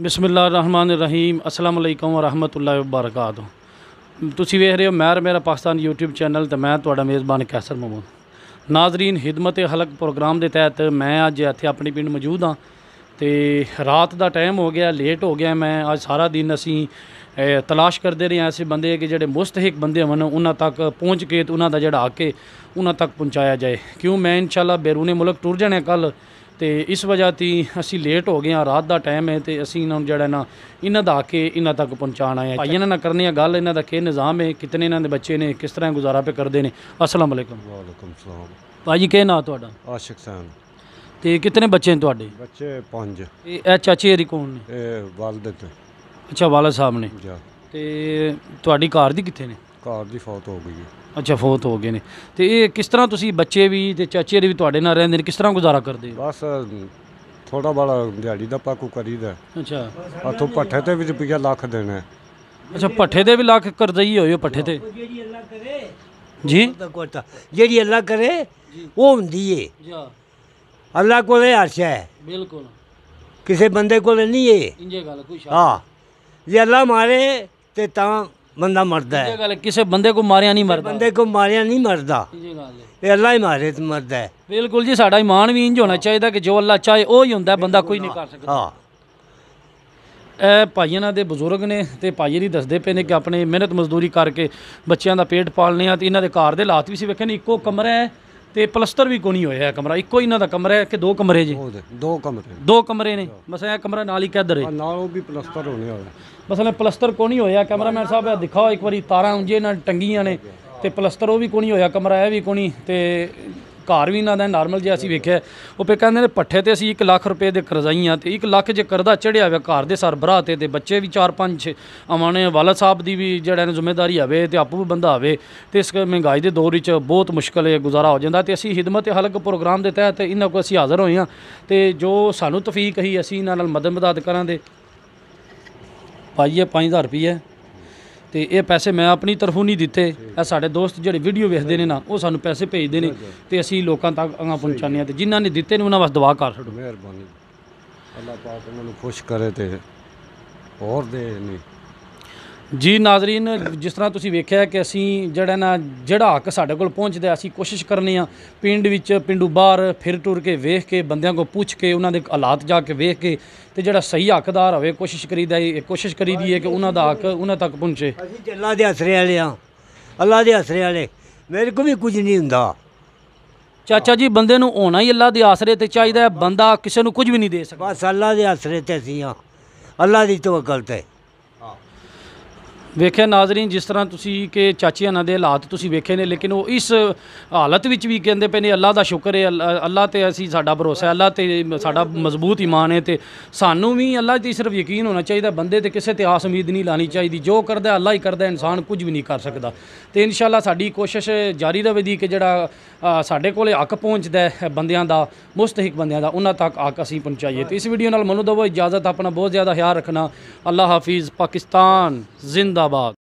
बिस्मिल्लाहिर्रहमानिर्रहीम अस्सलाम वालेकुम वरहमतुल्लाहि वबरकातुह। तुसीं वेख रहे हो मैर मेरा पाकिस्तान यूट्यूब चैनल तो मैं तुहाडा मेज़बान कैसर महमूद। नाजरीन हिदमत हलक प्रोग्राम के तहत मैं अज इत्थे अपने पिंड मौजूद हाँ तो रात का टाइम हो गया, लेट हो गया। मैं अज सारा दिन असी तलाश करते रहे ऐसे बंदे कि जोड़े मुस्तहिक बंदे होन उन्हां तक पहुँच के तो उन्हां दा जिहड़ा हक है उन्हां तक पहुँचाया जाए। क्यों मैं इंशाअल्लाह बैरूने मुल्क टुर जाने कल तो इस वजह ती असी लेट हो गए हाँ। रात का टाइम है तो असी इन्होंने जड़ा ना इन्हां दा हक है इन्हां तक पहुँचाना है। भाई इन्हां नाल करनी गल इन्हां दा के निज़ाम है, कितने इन्हां दे बच्चे ने, किस तरह गुजारा पे करते हैं। अस्सलाम वालेकुम। वालेकुम सलाम। भाजी के नाम तुहाडा? आशिक सैन। तो कितने बच्चे हैं तुहाडे? बच्चे 5। ए चाचे हरी कौन ने? वालदे ते अच्छा वाला साहब ने। जा तो तुहाडी घर दी कित्थे ने? घर दी फौत हो गई है। अच्छा फौत हो गए ने। तो ये किस तरह तुसी बच्चे भी ते चाचे भी तुहाडे नाल रहिंदे ने, किस तरह गुजारा करदे हो? बस थोड़ा बड़ा दिहाड़ी दा पाकू करीदा। अच्छा हथों पट्ठे ते भी रुपया लाख देना है। अच्छा भट्ठे दे भी लाख करदई होए भट्ठे ते जी ਜਿਹੜੀ ਅੱਲਾ करे वो ਹੁੰਦੀ ਏ। ਅੱਲਾ ਕੋਲੇ अर्श है, बिल्कुल ਕਿਸੇ ਬੰਦੇ ਕੋਲੇ ਨਹੀਂ ਏ। इंजे गल कोई शक ਹਾਂ ਜੇ ਅੱਲਾ ਮਾਰੇ ਤੇ ਤਾਂ ਬੰਦਾ ਮਰਦਾ इंजे है, गल किसे बंदे को मारिया नहीं मरदा। ਬੰਦੇ ਕੋ ਮਾਰਿਆ ਨਹੀਂ ਮਰਦਾ। इंजे गल है ਇਹ ਅੱਲਾ ਹੀ ਮਾਰੇ ਤੇ ਮਰਦਾ ਹੈ। बिल्कुल जी। साडा ईमान भी इंज होना चाहिए कि जो अल्लाह चाहे वो ही हुंदा, बंदा कोई नहीं कर सकता। ਹਾਂ ਇਹ ਭਾਈਆਂ ਦੇ ਬਜ਼ੁਰਗ ਨੇ ਤੇ ਭਾਈ ਜੀ ਦੱਸਦੇ ਪਏ ਨੇ ਕਿ ਆਪਣੇ ਮਿਹਨਤ ਮਜ਼ਦੂਰੀ ਕਰਕੇ ਬੱਚਿਆਂ ਦਾ ਪੇਟ ਪਾਲਨੇ ਆ ਤੇ ਇਹਨਾਂ ਦੇ ਘਰ ਦੇ ਹਾਲਾਤ ਵੀ ਸੀ ਵੇਖੇ ਨੇ। ਇੱਕੋ ਕਮਰਾ ਹੈ ਤੇ ਪਲਸਤਰ ਵੀ ਕੋਈ ਨਹੀਂ ਹੋਇਆ। ਕਮਰਾ ਇੱਕੋ ਇਹਨਾਂ ਦਾ ਕਮਰਾ ਹੈ ਕਿ 2 ਕਮਰੇ ਜੀ? दो कमरे 2 ਕਮਰੇ ਨੇ। ਮਸਾ ਇਹ ਕਮਰਾ ਨਾਲ ਹੀ ਕਿੱਧਰ ਹੈ? नाल वो भी प्लस्तर होने वाला। ਮਸਲਾ ਪਲਸਤਰ ਕੋਈ ਨਹੀਂ ਹੋਇਆ। ਕੈਮਰਾਮੈਨ ਸਾਹਿਬ ਇਹ ਦਿਖਾਓ ਇੱਕ ਵਾਰੀ, ਤਾਰਾਂ ਉਂਝੇ ਨਾਲ ਟੰਗੀਆਂ ਨੇ ਤੇ ਪਲਸਤਰ ਉਹ ਵੀ ਕੋਈ ਨਹੀਂ ਹੋਇਆ। ਕਮਰਾ ਇਹ ਵੀ ਕੋਈ ਨਹੀਂ ਤੇ ਘਰ ਵੀ ਇਹਨਾਂ ਦਾ ਨਾਰਮਲ ਜਿਹਾ ਅਸੀਂ ਵੇਖਿਆ। ਉਹ ਪੇ ਕਹਿੰਦੇ ਨੇ ਪੱਠੇ ਤੇ ਅਸੀਂ 1 ਲੱਖ ਰੁਪਏ ਦੇ ਕਰਜ਼ਾਈਆਂ ਤੇ 1 ਲੱਖ ਜੇ ਕਰਦਾ ਚੜਿਆ ਹੋਇਆ ਘਰ ਦੇ ਸਰਬਰਾਹ ਤੇ ਬੱਚੇ ਵੀ 4-5 ਆਵਾਣੇ ਵਾਲਦ ਸਾਹਿਬ ਦੀ ਵੀ ਜਿਹੜਾ ਜ਼ਿੰਮੇਵਾਰੀ ਹੋਵੇ ਤੇ ਆਪੂ ਵੀ ਬੰਦਾ ਹੋਵੇ ਤੇ ਇਸ ਮਹਿੰਗਾਈ ਦੇ ਦੌਰ ਵਿੱਚ ਬਹੁਤ ਮੁਸ਼ਕਲ ਹੈ ਗੁਜ਼ਾਰਾ ਹੋ ਜਾਂਦਾ। ਤੇ ਅਸੀਂ ਹਿਦਮਤ ਹਲਕ ਪ੍ਰੋਗਰਾਮ ਦੇ ਤਹਿਤ ਇਹਨਾਂ ਕੋਲ ਅਸੀਂ ਹਾਜ਼ਰ ਹੋਏ ਹਾਂ ਤੇ ਜੋ ਸਾਨੂੰ ਤੌਫੀਕ ਹੀ ਅਸੀਂ ਇਹਨਾਂ ਨਾਲ ਮਦਦ ਮਦਦ ਕਰਾਂਗੇ। ਭਾਈ ਇਹ 5000 ਰੁਪਏ ਤੇ ਇਹ ਪੈਸੇ ਮੈਂ ਆਪਣੀ ਤਰਫੋਂ ਨਹੀਂ ਦਿੱਤੇ। ਇਹ ਸਾਡੇ ਦੋਸਤ ਜਿਹੜੇ ਵੀਡੀਓ ਵੇਖਦੇ ਨੇ ਨਾ ਉਹ ਸਾਨੂੰ ਪੈਸੇ ਭੇਜਦੇ ਨੇ ਤੇ ਅਸੀਂ ਲੋਕਾਂ ਤੱਕ ਅਗਾਂਹ ਪਹੁੰਚਾਉਂਦੇ ਹਾਂ। ਤੇ ਜਿਨ੍ਹਾਂ ਨੇ ਦਿੱਤੇ ਨੇ ਉਹਨਾਂ ਵਾਸਤੇ ਦੁਆ ਕਰ ਛੱਡੋ। मेहरबानी अल्लाह पाक उन्होंने खुश करे ते और दे नहीं। ਜੀ ਨਾਜ਼ਰੀਨ, ਜਿਸ ਤਰ੍ਹਾਂ ਤੁਸੀਂ ਵੇਖਿਆ ਕਿ ਅਸੀਂ ਜਿਹੜਾ ਹੱਕ ਸਾਡੇ ਕੋਲ ਪਹੁੰਚਦਾ ਅਸੀਂ ਕੋਸ਼ਿਸ਼ ਕਰਨੇ ਆ ਪਿੰਡ ਵਿੱਚ ਪਿੰਡੂ ਬਾਹਰ ਫਿਰ ਟੁਰ ਕੇ ਵੇਖ ਕੇ ਬੰਦਿਆਂ ਕੋਲ ਪੁੱਛ ਕੇ ਉਹਨਾਂ ਦੇ ਹਾਲਾਤ ਜਾ ਕੇ ਵੇਖ ਕੇ ਤੇ ਜਿਹੜਾ ਸਹੀ ਹੱਕਦਾਰ ਹੋਵੇ ਕੋਸ਼ਿਸ਼ ਕਰੀਦੀ ਹੈ ਕਿ ਉਹਨਾਂ ਦਾ ਹੱਕ ਉਹਨਾਂ ਤੱਕ ਪਹੁੰਚੇ। ਅਸੀਂ ਅੱਲਾ ਦੇ ਆਸਰੇ ਵਾਲੇ ਹਾਂ, ਅੱਲਾ ਦੇ ਆਸਰੇ ਵਾਲੇ। ਮੇਰੇ ਕੋਲ ਵੀ ਕੁਝ ਨਹੀਂ ਹੁੰਦਾ ਚਾਚਾ ਜੀ। ਬੰਦੇ ਨੂੰ ਹੋਣਾ ਹੀ ਅੱਲਾ ਦੇ ਆਸਰੇ ਤੇ ਚਾਹੀਦਾ ਹੈ, ਬੰਦਾ ਕਿਸੇ ਨੂੰ ਕੁਝ ਵੀ ਨਹੀਂ ਦੇ ਸਕਦਾ। ਬਸ ਅੱਲਾ ਦੇ ਆਸਰੇ ਤੇ ਅਸੀਂ ਹਾਂ, ਅੱਲਾ ਦੀ ਤਵੱਕਲ ਤੇ। ਵੇਖਿਆ ਨਾਜ਼ਰੀਨ ਜਿਸ ਤਰ੍ਹਾਂ ਤੁਸੀਂ ਕਿ ਚਾਚੀਆਂ ਨਾਲ ਦੇ ਹਾਲਾਤ ਤੁਸੀਂ ਵੇਖੇ ਨੇ, ਲੇਕਿਨ ਉਹ ਇਸ ਹਾਲਤ ਵਿੱਚ ਵੀ ਕਹਿੰਦੇ ਪਏ ਨੇ ਅੱਲਾ ਦਾ ਸ਼ੁਕਰ ਹੈ, ਅੱਲਾ ਤੇ ਅਸੀਂ ਸਾਡਾ ਭਰੋਸਾ ਹੈ, ਅੱਲਾ ਤੇ ਸਾਡਾ ਮਜ਼ਬੂਤ ਈਮਾਨ ਹੈ ਤੇ ਸਾਨੂੰ ਵੀ ਅੱਲਾ ਤੇ ਸਿਰਫ ਯਕੀਨ ਹੋਣਾ ਚਾਹੀਦਾ। ਬੰਦੇ ਤੇ ਕਿਸੇ ਤੇ ਆਸ ਉਮੀਦ ਨਹੀਂ ਲਾਣੀ ਚਾਹੀਦੀ। ਜੋ ਕਰਦਾ ਅੱਲਾ ਹੀ ਕਰਦਾ, ਇਨਸਾਨ ਕੁਝ ਵੀ ਨਹੀਂ ਕਰ ਸਕਦਾ। ਤੇ ਇਨਸ਼ਾਅੱਲਾ ਸਾਡੀ ਕੋਸ਼ਿਸ਼ ਜਾਰੀ ਰਹੇਗੀ ਕਿ ਜਿਹੜਾ ਸਾਡੇ ਕੋਲੇ ਹੱਕ ਪਹੁੰਚਦਾ ਹੈ ਬੰਦਿਆਂ ਦਾ, ਮੁਸਤਹਿਕ ਬੰਦਿਆਂ ਦਾ, ਉਹਨਾਂ ਤੱਕ ਹੱਕ ਅਸੀਂ ਪਹੁੰਚਾਈਏ। ਤੇ ਇਸ ਵੀਡੀਓ ਨਾਲ ਮੈਨੂੰ ਦਵੋ ਇਜਾਜ਼ਤ। ਆਪਣਾ ਬਹੁਤ ਜ਼ਿਆਦਾ ਖਿਆਲ ਰੱਖਣਾ। ਅੱਲਾ ਹਾਫਿਜ਼। ਪਾਕਿਸਤਾਨ ਜ਼ਿੰਦਾਬਾਦ।